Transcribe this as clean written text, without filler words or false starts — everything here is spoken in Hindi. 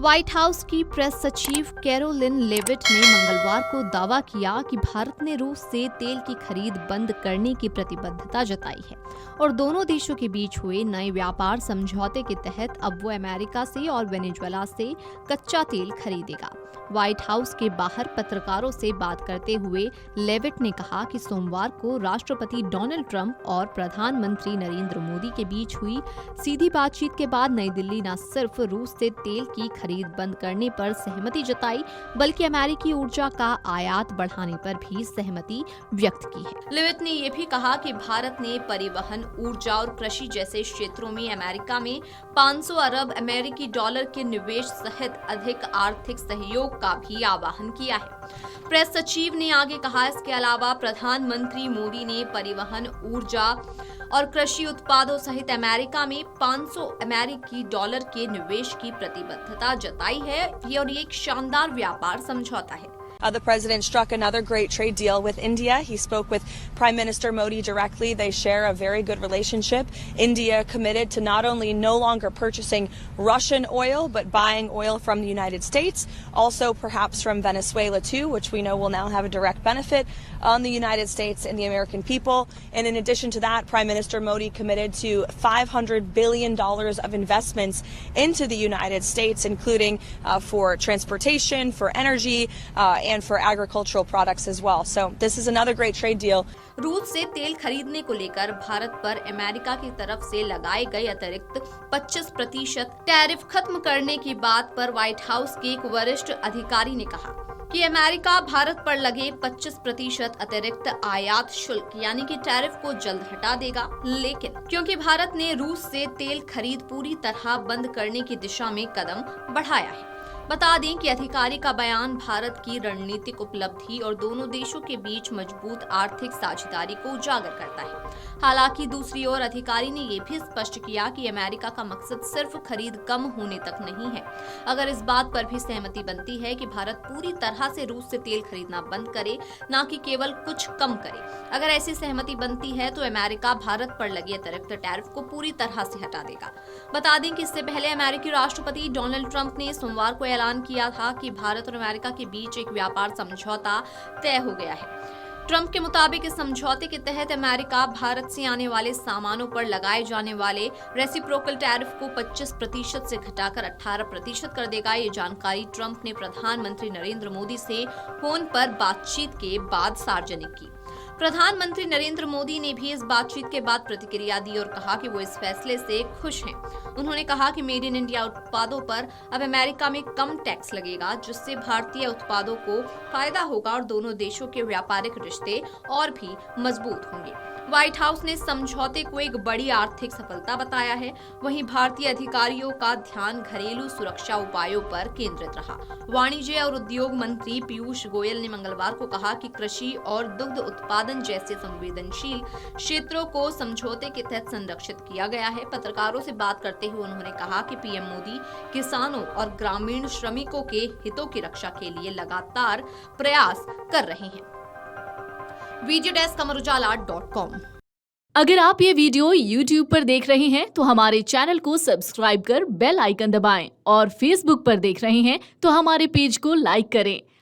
व्हाइट हाउस की प्रेस सचिव कैरोलिन लेविट ने मंगलवार को दावा किया कि भारत ने रूस से तेल की खरीद बंद करने की प्रतिबद्धता जताई है और दोनों देशों के बीच हुए नए व्यापार समझौते के तहत अब वो अमेरिका से और वेनेजुएला से कच्चा तेल खरीदेगा। व्हाइट हाउस के बाहर पत्रकारों से बात करते हुए लेविट ने कहा कि सोमवार को राष्ट्रपति डोनाल्ड ट्रंप और प्रधानमंत्री नरेंद्र मोदी के बीच हुई सीधी बातचीत के बाद नई दिल्ली न सिर्फ रूस से तेल की खरीद बंद करने पर सहमति जताई बल्कि अमेरिकी ऊर्जा का आयात बढ़ाने पर भी सहमति व्यक्त की है। लेविट ने यह भी कहा कि भारत ने परिवहन, ऊर्जा और कृषि जैसे क्षेत्रों में अमेरिका में 500 अरब अमेरिकी डॉलर के निवेश सहित अधिक आर्थिक सहयोग का भी आह्वान किया है। प्रेस सचिव ने आगे कहा, इसके अलावा प्रधानमंत्री मोदी ने परिवहन, ऊर्जा और कृषि उत्पादों सहित अमेरिका में 500 अमेरिकी डॉलर के निवेश की प्रतिबद्धता जताई है और ये एक शानदार व्यापार समझौता है। The president struck another great trade deal with India. He spoke with Prime Minister Modi directly. They share a very good relationship. India committed to not only no longer purchasing Russian oil, but buying oil from the United States, also perhaps from Venezuela too, which we know will now have a direct benefit on the United States and the American people. And in addition to that, Prime Minister Modi committed to $500 billion of investments into the United States, including for transportation, for energy, and for agricultural products as well. So this is another great trade deal. रूस से तेल खरीदने को लेकर भारत पर अमेरिका की तरफ से लगाए गए अतिरिक्त 25% टैरिफ खत्म करने की बात पर व्हाइट हाउस के एक वरिष्ठ अधिकारी ने कहा कि अमेरिका भारत पर लगे 25% अतिरिक्त आयात शुल्क यानी कि टैरिफ को जल्द हटा देगा, लेकिन क्योंकि भारत ने रूस से तेल खरीद पूरी तरह बंद करने की दिशा में कदम बढ़ाया है। बता दें कि अधिकारी का बयान भारत की रणनीतिक उपलब्धि और दोनों देशों के बीच मजबूत आर्थिक साझेदारी को उजागर करता है। हालांकि दूसरी ओर अधिकारी ने यह भी स्पष्ट किया कि अमेरिका का मकसद सिर्फ खरीद कम होने तक नहीं है। अगर इस बात पर भी सहमति बनती है कि भारत पूरी तरह से रूस से तेल खरीदना बंद करे, न कि केवल कुछ कम करे। अगर ऐसी सहमति बनती है तो अमेरिका भारत पर लगे अतिरिक्त टैरिफ को पूरी तरह से हटा देगा। बता दें कि इससे पहले अमेरिकी राष्ट्रपति डोनाल्ड ट्रंप ने सोमवार को ऐलान किया था कि भारत और अमेरिका के बीच एक व्यापार समझौता तय हो गया है। ट्रंप के मुताबिक इस समझौते के तहत अमेरिका भारत से आने वाले सामानों पर लगाए जाने वाले रेसिप्रोकल टैरिफ को 25% से घटाकर 18% कर देगा। ये जानकारी ट्रंप ने प्रधानमंत्री नरेंद्र मोदी से फोन पर बातचीत के बाद सार्वजनिक की। प्रधानमंत्री नरेंद्र मोदी ने भी इस बातचीत के बाद प्रतिक्रिया दी और कहा कि वो इस फैसले से खुश हैं। उन्होंने कहा कि मेड इन इंडिया उत्पादों पर अब अमेरिका में कम टैक्स लगेगा, जिससे भारतीय उत्पादों को फायदा होगा और दोनों देशों के व्यापारिक रिश्ते और भी मजबूत होंगे। व्हाइट हाउस ने समझौते को एक बड़ी आर्थिक सफलता बताया है। वहीं भारतीय अधिकारियों का ध्यान घरेलू सुरक्षा उपायों पर केंद्रित रहा। वाणिज्य और उद्योग मंत्री पीयूष गोयल ने मंगलवार को कहा कि कृषि और दुग्ध उत्पादन जैसे संवेदनशील क्षेत्रों को समझौते के तहत संरक्षित किया गया है। पत्रकारों से बात करते हुए उन्होंने कहा कि पीएम मोदी किसानों और ग्रामीण श्रमिकों के हितों की रक्षा के लिए लगातार प्रयास कर रहे हैं। Video desk amarujala.com। अगर आप ये वीडियो YouTube पर देख रहे हैं तो हमारे चैनल को सब्सक्राइब कर बेल आइकन दबाएं और Facebook पर देख रहे हैं तो हमारे पेज को लाइक करें।